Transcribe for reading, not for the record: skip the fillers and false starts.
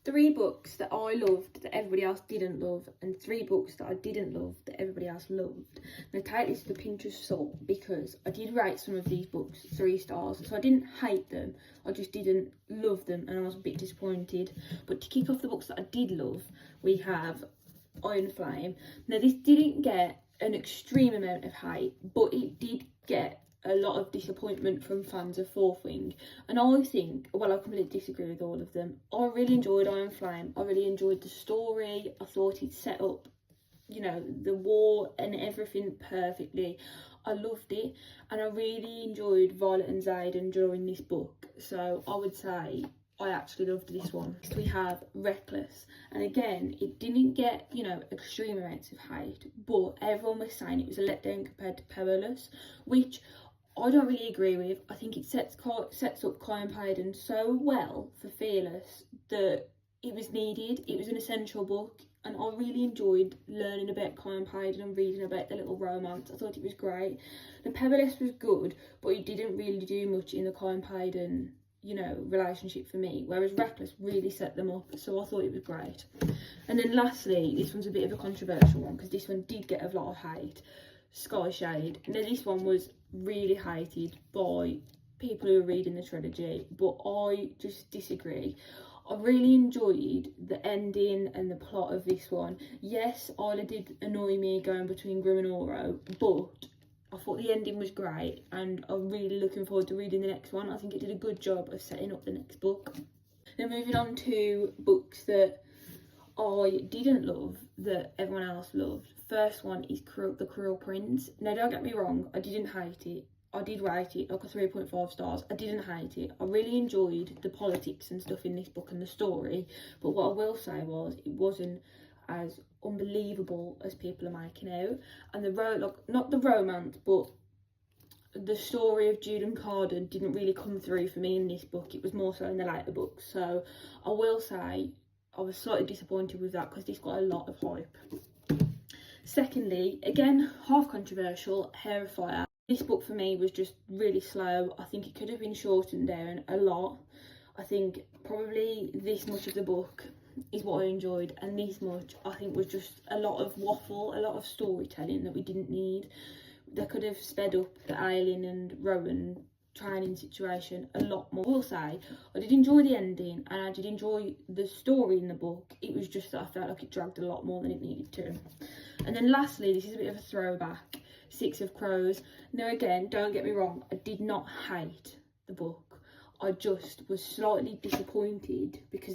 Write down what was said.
3 books that I loved that everybody else didn't love, and 3 books that I didn't love that everybody else loved. Now take this with a pinch of salt, because I did rate some of these books 3 stars, so I didn't hate them, I just didn't love them and I was a bit disappointed. But to kick off the books that I did love, we have Iron Flame. Now this didn't get an extreme amount of hate, but it did get a lot of disappointment from fans of Fourth Wing, and I think, well, I completely disagree with all of them. I really enjoyed Iron Flame. I really enjoyed the story. I thought it set up, you know, the war and everything perfectly. I loved it, and I really enjoyed Violet and Xaden during this book, so I would say I actually loved this one. Next we have Reckless, and again, it didn't get, you know, extreme amounts of hate, but everyone was saying it was a letdown compared to Perilous, which I don't really agree with. I think it sets up Kian Paddin so well for Fearless that it was needed. It was an essential book, and I really enjoyed learning about Kian Paddin and reading about the little romance. I thought it was great. The Perilous was good, but it didn't really do much in the Kian Paddin, you know, relationship for me, whereas Reckless really set them up, so I thought it was great. And then lastly, this one's a bit of a controversial one, because this one did get a lot of hate. Sky Shade. Now this one was really hated by people who are reading the trilogy, but I just disagree. I really enjoyed the ending and the plot of this one. Yes, Isla did annoy me going between Grim and Oro, but I thought the ending was great, and I'm really looking forward to reading the next one. I think it did a good job of setting up the next book. Now moving on to books that I didn't love that everyone else loved. First one is The Cruel Prince. Now don't get me wrong, I didn't hate it. I did rate it like a 3.5 stars. I didn't hate it. I really enjoyed the politics and stuff in this book and the story, but what I will say was it wasn't as unbelievable as people are making out. And not the romance, but the story of Jude and Carden didn't really come through for me in this book. It was more so in the later books. So I will say I was slightly disappointed with that, because this got a lot of hype. Secondly, again, half controversial, Hair of Fire. This book for me was just really slow. I think it could have been shortened down a lot. I think probably this much of the book is what I enjoyed, and this much I think was just a lot of waffle, a lot of storytelling that we didn't need. They could have sped up the Ailyn and Rowan training situation a lot more. I will say I did enjoy the ending, and I did enjoy the story in the book. It was just that I felt like it dragged a lot more than it needed to. And then lastly, this is a bit of a throwback, Six of Crows. Now again, don't get me wrong, I did not hate the book. I just was slightly disappointed because